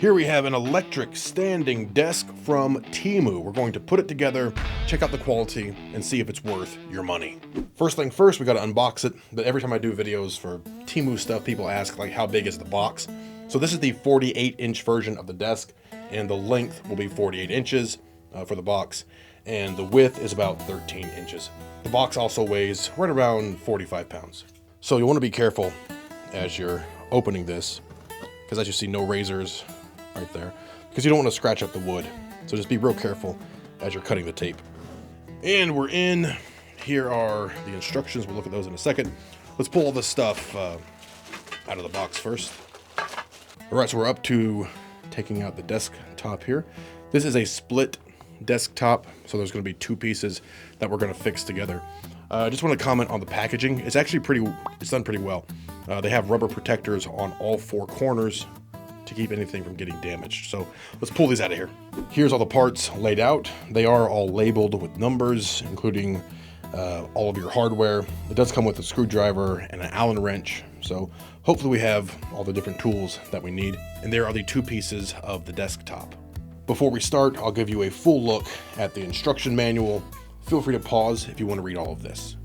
Here we have an electric standing desk from Temu. We're going to put it together, check out the quality, and see if it's worth your money. First thing first, we gotta unbox it. But every time I do videos for Temu stuff, people ask like, how big is the box? So this is the 48-inch version of the desk, and the length will be 48 inches for the box, and the width is about 13 inches. The box also weighs right around 45 pounds. So you wanna be careful as you're opening this, because as you see, no razors right there, because you don't want to scratch up the wood. So just be real careful as you're cutting the tape. And we're in. Here are the instructions. We'll look at those in a second. Let's pull all this stuff out of the box first. All right, so we're up to taking out the desktop here. This is a split desktop, so there's going to be two pieces that we're going to fix together. I just want to comment on the packaging. It's actually it's done pretty well. They have rubber protectors on all four corners to keep anything from getting damaged. So let's pull these out of here. Here's all the parts laid out. They are all labeled with numbers, including all of your hardware. It does come with a screwdriver and an Allen wrench. So hopefully we have all the different tools that we need. And there are the two pieces of the desktop. Before we start, I'll give you a full look at the instruction manual. Feel free to pause if you want to read all of this.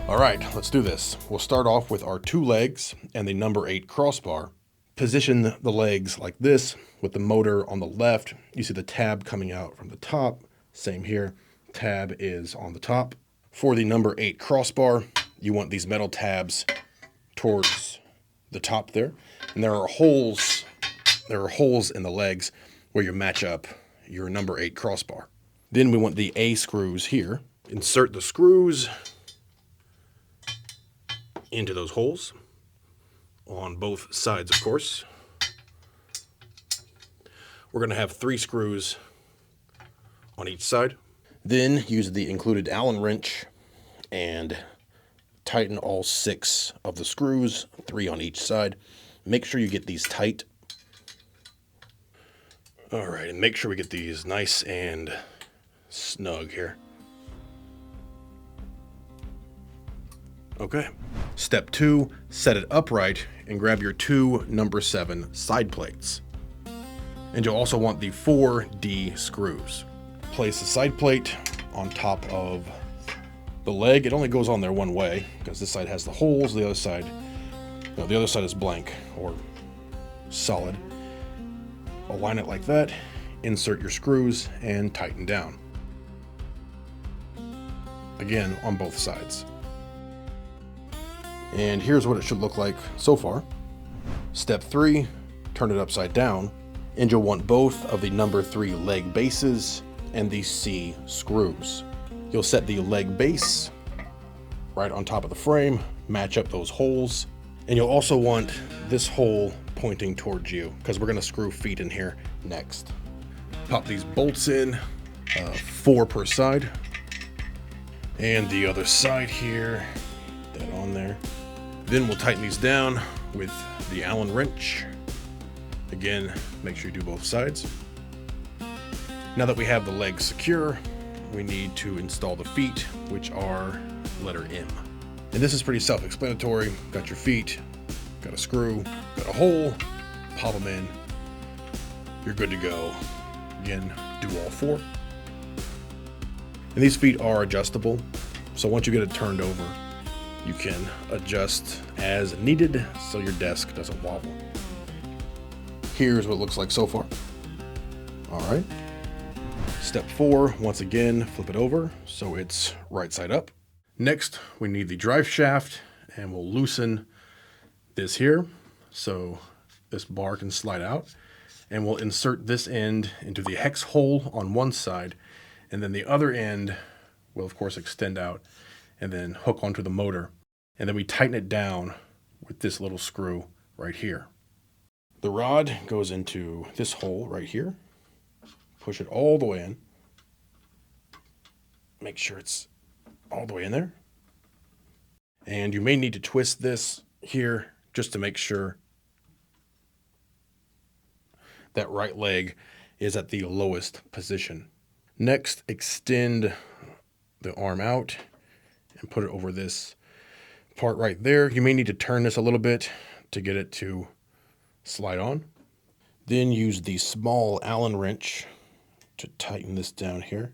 All right, let's do this. We'll start off with our two legs and the number 8 crossbar. Position the legs like this with the motor on the left. You see the tab coming out from the top. Same here, tab is on the top. For the number 8 crossbar, you want these metal tabs towards the top there. And there are holes in the legs where you match up your number 8 crossbar. Then we want the A screws here. Insert the screws into those holes on both sides, of course. We're going to have 3 screws on each side. Then use the included Allen wrench and tighten all 6 of the screws, 3 on each side. Make sure you get these tight. All right, and make sure we get these nice and snug here. Okay. Step 2, set it upright and grab your 2 number 7 side plates. And you'll also want the 4 D screws. Place the side plate on top of the leg. It only goes on there one way because this side has the holes, the other side is blank or solid. Align it like that, insert your screws and tighten down. Again, on both sides. And here's what it should look like so far. Step 3, turn it upside down, and you'll want both of the number 3 leg bases and the C screws. You'll set the leg base right on top of the frame, match up those holes, and you'll also want this hole pointing towards you because we're going to screw feet in here next. Pop these bolts in, 4 per side, and the other side here, that on there. Then we'll tighten these down with the Allen wrench. Again, make sure you do both sides. Now that we have the legs secure, we need to install the feet, which are letter M. And this is pretty self-explanatory. Got your feet, got a screw, got a hole, pop them in. You're good to go. Again, do all 4. And these feet are adjustable. So once you get it turned over, you can adjust as needed so your desk doesn't wobble. Here's what it looks like so far. All right. Step 4, once again, flip it over so it's right side up. Next, we need the drive shaft, and we'll loosen this here so this bar can slide out. And we'll insert this end into the hex hole on one side, and then the other end will, of course, extend out and then hook onto the motor. And then we tighten it down with this little screw right here. The rod goes into this hole right here. Push it all the way in. Make sure it's all the way in there. And you may need to twist this here just to make sure that right leg is at the lowest position. Next, extend the arm out and put it over this part right there. You may need to turn this a little bit to get it to slide on. Then use the small Allen wrench to tighten this down here.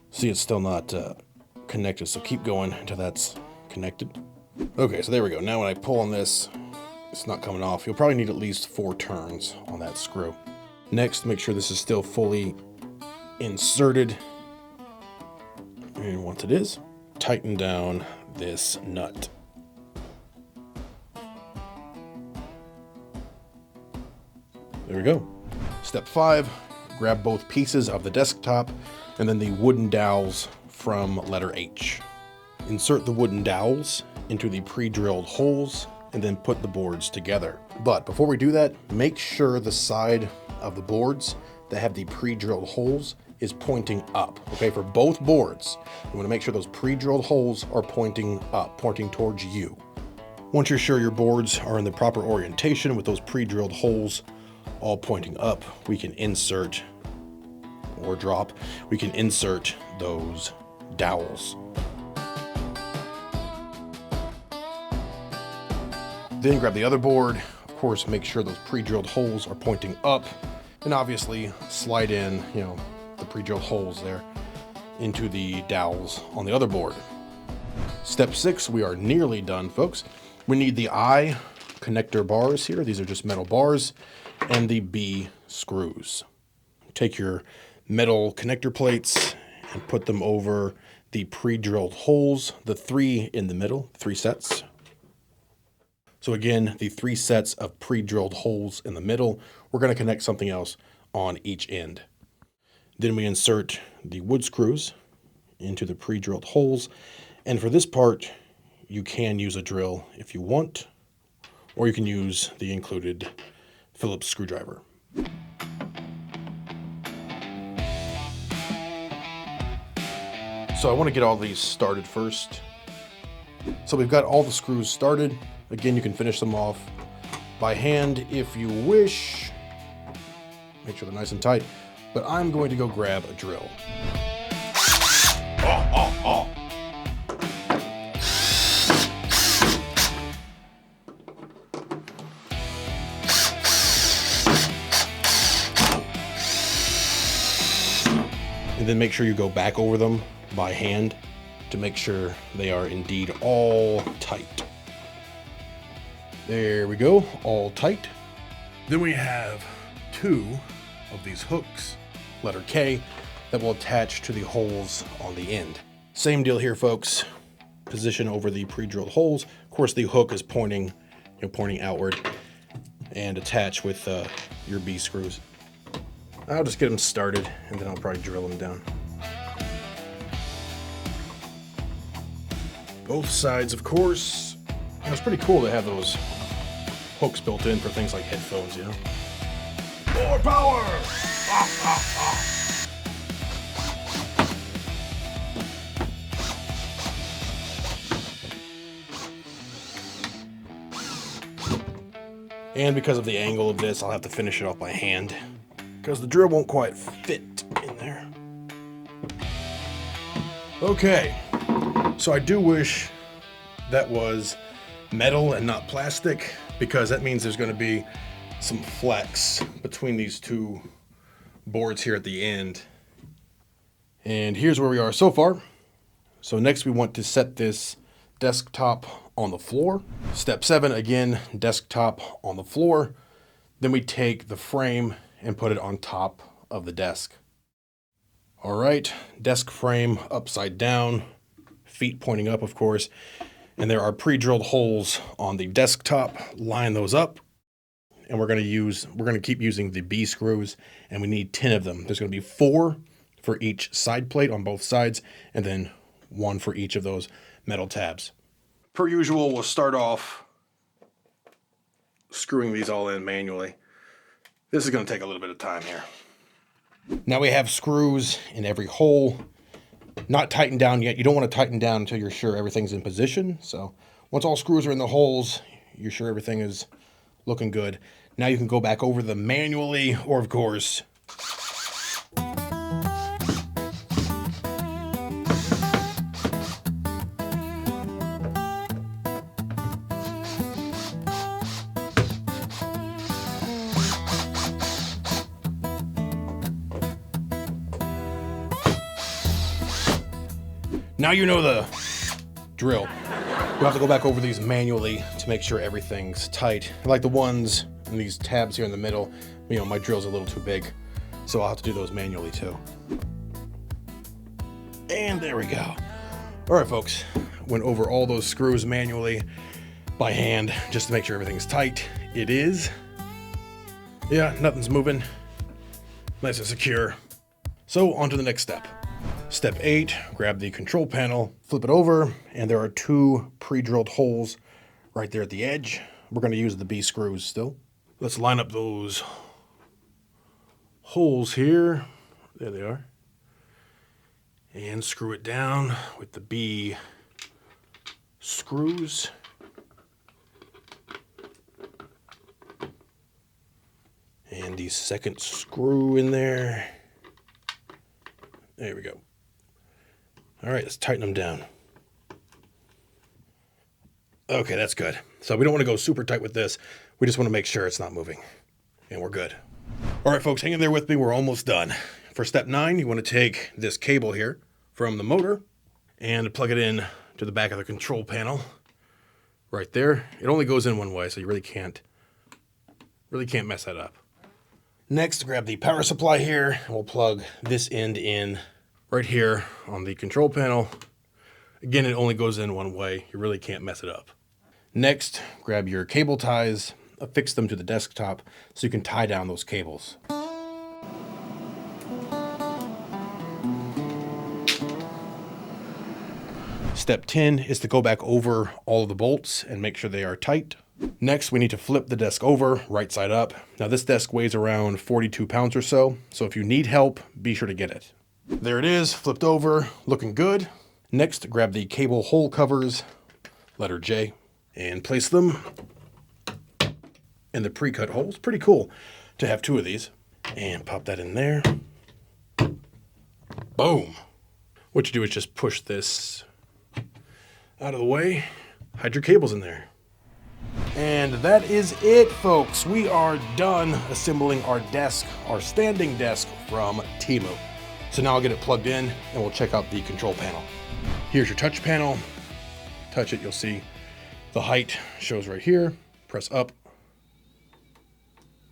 See, it's still not connected, so keep going until that's connected. Okay, so there we go. Now when I pull on this, it's not coming off. You'll probably need at least 4 turns on that screw. Next, make sure this is still fully inserted. And once it is, tighten down this nut. There we go. Step 5, grab both pieces of the desktop and then the wooden dowels from letter H. Insert the wooden dowels into the pre-drilled holes and then put the boards together. But before we do that, make sure the side of the boards that have the pre-drilled holes is pointing up. Okay, for both boards, you want to make sure those pre-drilled holes are pointing up, pointing towards you. Once you're sure your boards are in the proper orientation with those pre-drilled holes all pointing up, we can insert or drop, we can insert those dowels. Then grab the other board. Of course, make sure those pre-drilled holes are pointing up, and obviously slide in, the pre-drilled holes there into the dowels on the other board. Step 6, we are nearly done, folks. We need the I connector bars here. These are just metal bars, and the B screws. Take your metal connector plates and put them over the pre-drilled holes, the 3 in the middle, 3 sets. So again, the 3 sets of pre-drilled holes in the middle. We're going to connect something else on each end. Then we insert the wood screws into the pre-drilled holes. And for this part, you can use a drill if you want, or you can use the included Phillips screwdriver. So I want to get all these started first. So we've got all the screws started. Again, you can finish them off by hand if you wish. Make sure they're nice and tight. But I'm going to go grab a drill. And then make sure you go back over them by hand to make sure they are indeed all tight. There we go, all tight. Then we have 2 of these hooks, letter K, that will attach to the holes on the end. Same deal here, folks. Position over the pre-drilled holes. Of course, the hook is pointing outward, and attach with your B screws. I'll just get them started, and then I'll probably drill them down. Both sides, of course. It's pretty cool to have those hooks built in for things like headphones, More power! And because of the angle of this, I'll have to finish it off by hand, because the drill won't quite fit in there. Okay, so I do wish that was metal and not plastic, because that means there's going to be some flex between these 2 boards here at the end. And here's where we are so far. So next we want to set this desktop on the floor. Step 7, again, desktop on the floor. Then we take the frame and put it on top of the desk. All right, desk frame upside down, feet pointing up, of course. And there are pre-drilled holes on the desktop. Line those up. And we're going to keep using the B screws, and we need 10 of them. There's going to be 4 for each side plate on both sides, and then 1 for each of those metal tabs. Per usual, we'll start off screwing these all in manually. This is going to take a little bit of time here. Now we have screws in every hole. Not tightened down yet. You don't want to tighten down until you're sure everything's in position. So once all screws are in the holes, you're sure everything is looking good. Now you can go back over them manually, or of course, now you know the drill. You'll have to go back over these manually to make sure everything's tight. Like the ones in these tabs here in the middle, you know, my drill's a little too big, so I'll have to do those manually too. And there we go. All right, folks, went over all those screws manually by hand just to make sure everything's tight. It is. Yeah, nothing's moving. Nice and secure. So on to the next step. Step 8, grab the control panel, flip it over, and there are 2 pre-drilled holes right there at the edge. We're going to use the B screws still. Let's line up those holes here. There they are. And screw it down with the B screws. And the second screw in there. There we go. All right, let's tighten them down. Okay, that's good. So we don't want to go super tight with this. We just want to make sure it's not moving. And we're good. All right, folks, hang in there with me. We're almost done. For step 9, you want to take this cable here from the motor and plug it in to the back of the control panel. Right there. It only goes in one way, so you really can't mess that up. Next, grab the power supply here, and we'll plug this end in right here on the control panel. Again, it only goes in one way. You really can't mess it up. Next, grab your cable ties, affix them to the desktop so you can tie down those cables. Step 10 is to go back over all of the bolts and make sure they are tight. Next, we need to flip the desk over right side up. Now this desk weighs around 42 pounds or so if you need help, be sure to get it. There it is, flipped over, looking good. Next, grab the cable hole covers, letter J, and place them in the pre-cut holes. Pretty cool to have 2 of these. And pop that in there. Boom. What you do is just push this out of the way, hide your cables in there. And that is it, folks. We are done assembling our desk, our standing desk from Temu. So now I'll get it plugged in and we'll check out the control panel. Here's your touch panel. Touch it, you'll see the height shows right here. Press up,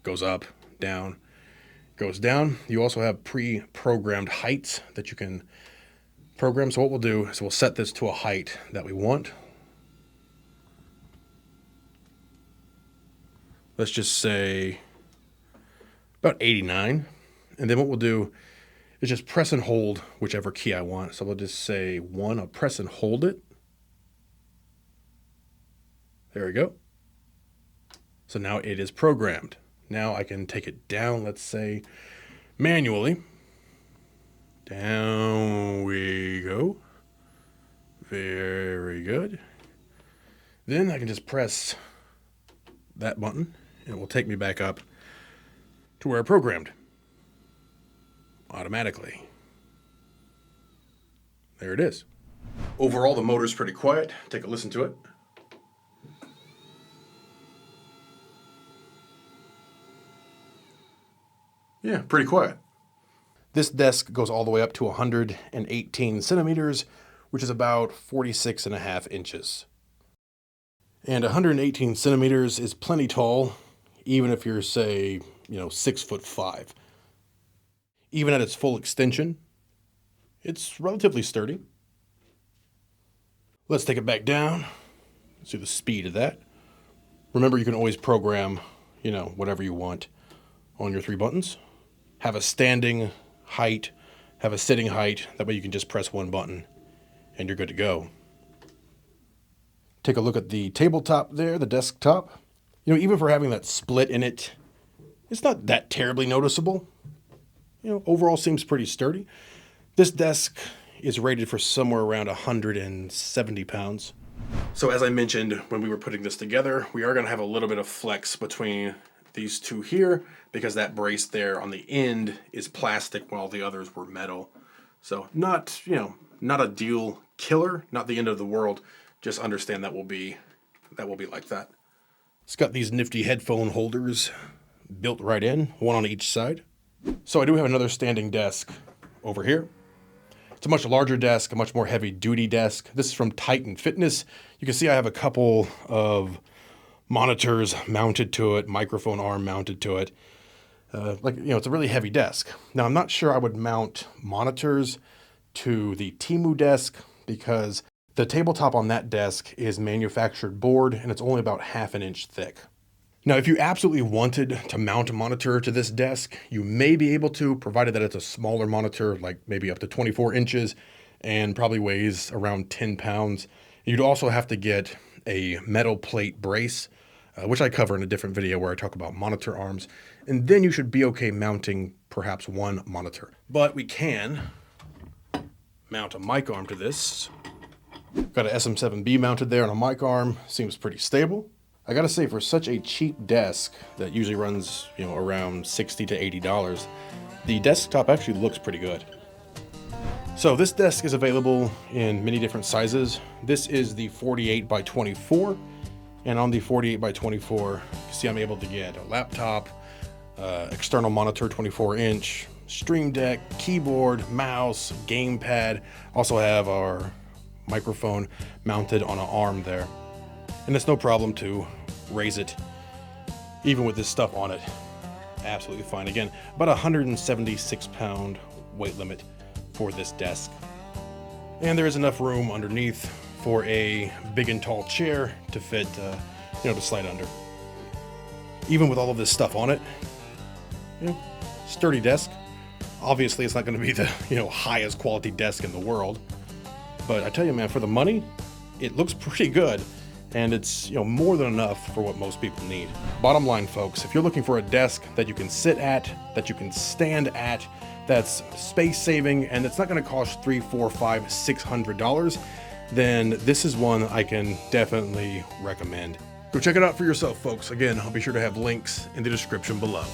goes up, down, goes down. You also have pre-programmed heights that you can program. So what we'll do is we'll set this to a height that we want. Let's just say about 89. And then what we'll do is just press and hold whichever key I want. So we'll just say 1, I'll press and hold it. There we go. So now it is programmed. Now I can take it down, let's say manually. Down we go. Very good. Then I can just press that button and it will take me back up to where I programmed automatically. There it is. Overall, the motor's pretty quiet. Take a listen to it. Yeah, pretty quiet. This desk goes all the way up to 118 centimeters, which is about 46.5 inches. And 118 centimeters is plenty tall, even if you're, say, 6'5". Even at its full extension, it's relatively sturdy. Let's take it back down. Let's do the speed of that. Remember, you can always program, whatever you want on your 3 buttons. Have a standing height, have a sitting height. That way you can just press 1 button and you're good to go. Take a look at the tabletop there, the desktop. Even for having that split in it, it's not that terribly noticeable. Overall seems pretty sturdy. This desk is rated for somewhere around 170 pounds. So as I mentioned when we were putting this together, we are going to have a little bit of flex between these two here because that brace there on the end is plastic while the others were metal. So not, not a deal killer, not the end of the world. Just understand that will be like that. It's got these nifty headphone holders built right in, one on each side. So I do have another standing desk over here. It's a much larger desk, a much more heavy duty desk. This is from Titan Fitness. You can see I have a couple of monitors mounted to it, microphone arm mounted to it. It's a really heavy desk. Now I'm not sure I would mount monitors to the Temu desk because the tabletop on that desk is manufactured board and it's only about 1/2 inch thick. Now, if you absolutely wanted to mount a monitor to this desk, you may be able to, provided that it's a smaller monitor, like maybe up to 24 inches and probably weighs around 10 pounds. You'd also have to get a metal plate brace, which I cover in a different video where I talk about monitor arms. And then you should be okay mounting perhaps one monitor. But we can mount a mic arm to this. Got an SM7B mounted there on a mic arm. Seems pretty stable. I gotta say, for such a cheap desk that usually runs, around $60 to $80, the desktop actually looks pretty good. So this desk is available in many different sizes. This is the 48 by 24, and on the 48 by 24, you see I'm able to get a laptop, external monitor, 24 inch, Stream Deck, keyboard, mouse, gamepad. Also have our microphone mounted on an arm there. And it's no problem to raise it, even with this stuff on it. Absolutely fine. Again, about 176 pound weight limit for this desk. And there is enough room underneath for a big and tall chair to fit, to slide under. Even with all of this stuff on it, sturdy desk. Obviously, it's not going to be the, highest quality desk in the world. But I tell you, man, for the money, it looks pretty good. And it's, more than enough for what most people need. Bottom line, folks, if you're looking for a desk that you can sit at, that you can stand at, that's space saving, and it's not going to cost $300, $400, $500, $600, then this is one I can definitely recommend. Go check it out for yourself, folks. Again, I'll be sure to have links in the description below.